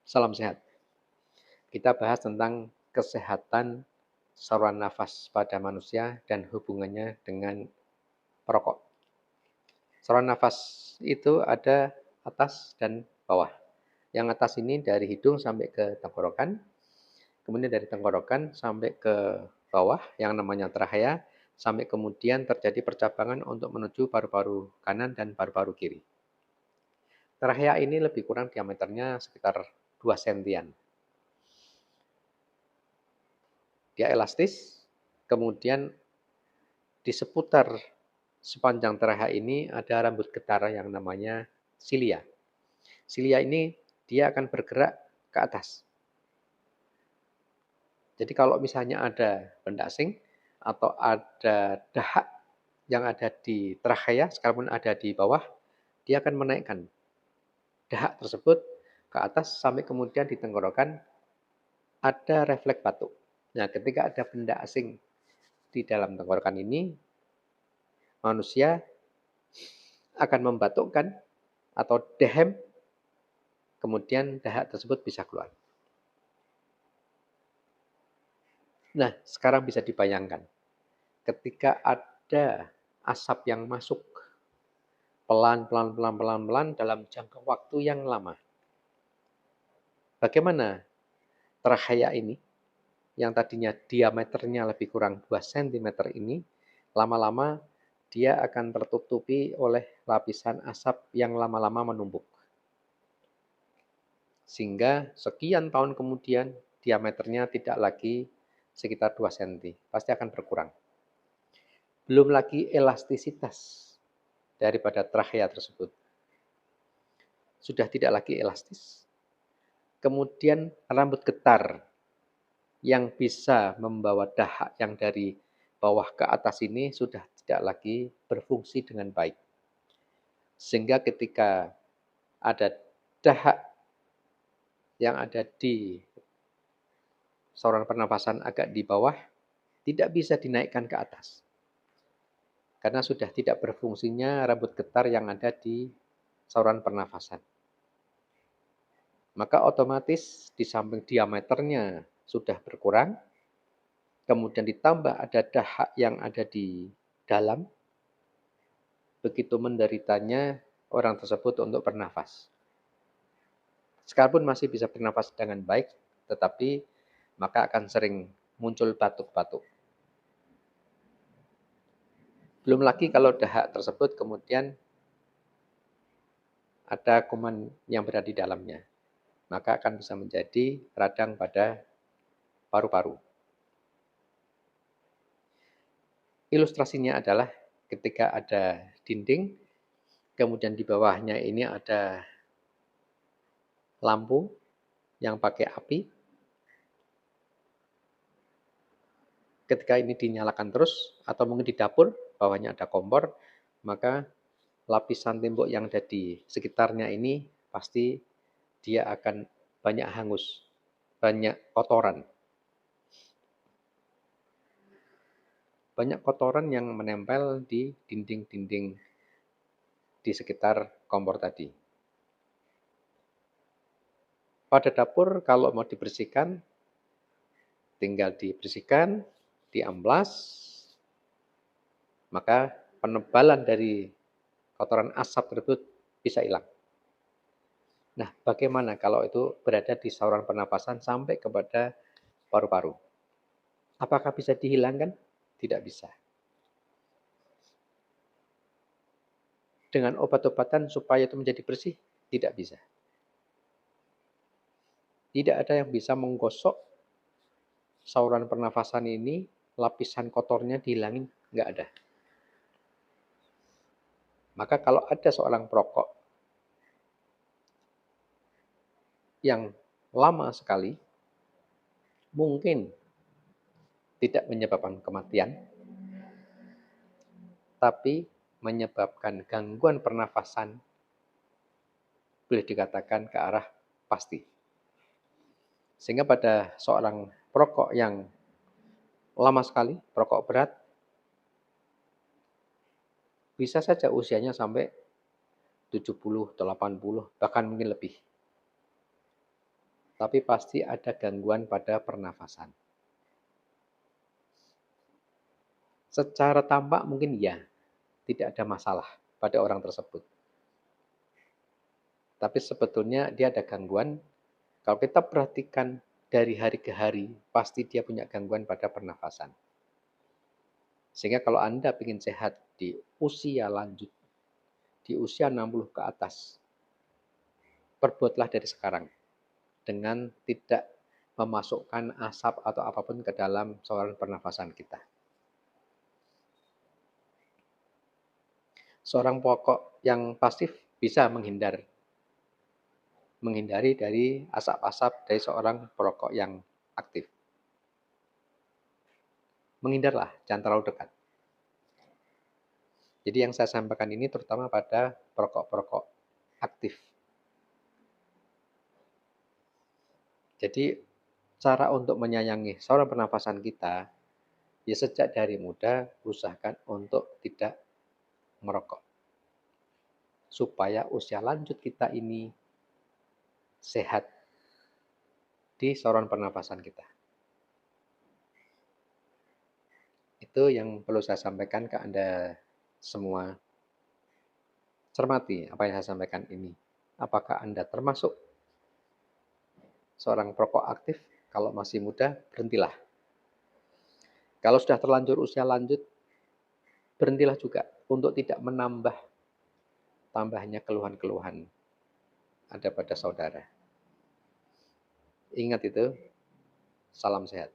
Salam sehat. Kita bahas tentang kesehatan saluran nafas pada manusia dan hubungannya dengan perokok. Saluran nafas itu ada atas dan bawah. Yang atas ini dari hidung sampai ke tenggorokan, kemudian dari tenggorokan sampai ke bawah yang namanya trachea, sampai kemudian terjadi percabangan untuk menuju paru-paru kanan dan paru-paru kiri. Trachea ini lebih kurang diameternya sekitar 2 sentian. Dia elastis, kemudian di seputar sepanjang trachea ini ada rambut getah yang namanya silia. Silia ini dia akan bergerak ke atas. Jadi kalau misalnya ada benda asing atau ada dahak yang ada di trachea, sekalipun ada di bawah, dia akan menaikkan dahak tersebut ke atas sampai kemudian di tenggorokan ada refleks batuk. Nah, ketika ada benda asing di dalam tenggorokan ini, manusia akan membatukkan atau dehem, kemudian dahak tersebut bisa keluar. Nah, sekarang bisa dibayangkan, ketika ada asap yang masuk pelan-pelan dalam jangka waktu yang lama. Bagaimana trachea ini, yang tadinya diameternya lebih kurang 2 cm ini, lama-lama dia akan tertutupi oleh lapisan asap yang lama-lama menumpuk. Sehingga sekian tahun kemudian diameternya tidak lagi sekitar 2 cm, pasti akan berkurang. Belum lagi elastisitas daripada trachea tersebut. Sudah tidak lagi elastis. Kemudian rambut getar yang bisa membawa dahak yang dari bawah ke atas ini sudah tidak lagi berfungsi dengan baik. Sehingga ketika ada dahak yang ada di saluran pernafasan agak di bawah, tidak bisa dinaikkan ke atas. Karena sudah tidak berfungsinya rambut getar yang ada di saluran pernafasan. Maka otomatis di samping diameternya sudah berkurang, kemudian ditambah ada dahak yang ada di dalam, begitu menderitanya orang tersebut untuk bernafas. Sekalipun masih bisa bernafas dengan baik, tetapi maka akan sering muncul batuk-batuk. Belum lagi kalau dahak tersebut kemudian ada kuman yang berada di dalamnya, maka akan bisa menjadi radang pada paru-paru. Ilustrasinya adalah ketika ada dinding, kemudian di bawahnya ini ada lampu yang pakai api. Ketika ini dinyalakan terus, atau mungkin di dapur, bawahnya ada kompor, maka lapisan tembok yang ada di sekitarnya ini pasti dia akan banyak hangus, banyak kotoran. Banyak kotoran yang menempel di dinding-dinding di sekitar kompor tadi. Pada dapur kalau mau dibersihkan, tinggal dibersihkan, diamplas, maka penebalan dari kotoran asap tersebut bisa hilang. Nah, bagaimana kalau itu berada di saluran pernapasan sampai kepada paru-paru? Apakah bisa dihilangkan? Tidak bisa. Dengan obat-obatan supaya itu menjadi bersih? Tidak bisa. Tidak ada yang bisa menggosok saluran pernafasan ini, lapisan kotornya dihilangin, nggak ada. Maka kalau ada seorang perokok yang lama sekali, mungkin tidak menyebabkan kematian, tapi menyebabkan gangguan pernafasan, boleh dikatakan ke arah pasti. Sehingga pada seorang perokok yang lama sekali, perokok berat, bisa saja usianya sampai 70, 80, bahkan mungkin lebih. tapi pasti ada gangguan pada pernafasan. Secara tampak mungkin ya, tidak ada masalah pada orang tersebut. Tapi sebetulnya dia ada gangguan. Kalau kita perhatikan dari hari ke hari, pasti dia punya gangguan pada pernafasan. Sehingga kalau Anda ingin sehat di usia lanjut, di usia 60 ke atas, perbuatlah dari sekarang dengan tidak memasukkan asap atau apapun ke dalam saluran pernafasan kita. Seorang pokok yang pasif bisa menghindari dari asap-asap dari seorang perokok yang aktif. Menghindarlah, jangan terlalu dekat. Jadi yang saya sampaikan ini terutama pada perokok-perokok aktif. Jadi cara untuk menyayangi saluran pernafasan kita, ya sejak dari muda usahakan untuk tidak merokok. Supaya usia lanjut kita ini sehat di saluran pernafasan kita. Itu yang perlu saya sampaikan ke Anda semua. Cermati apa yang saya sampaikan ini. Apakah Anda termasuk seorang perokok aktif? Kalau masih muda, berhentilah. Kalau sudah terlanjur usia lanjut, berhentilah juga untuk tidak menambah tambahnya keluhan-keluhan ada pada saudara. Ingat itu, salam sehat.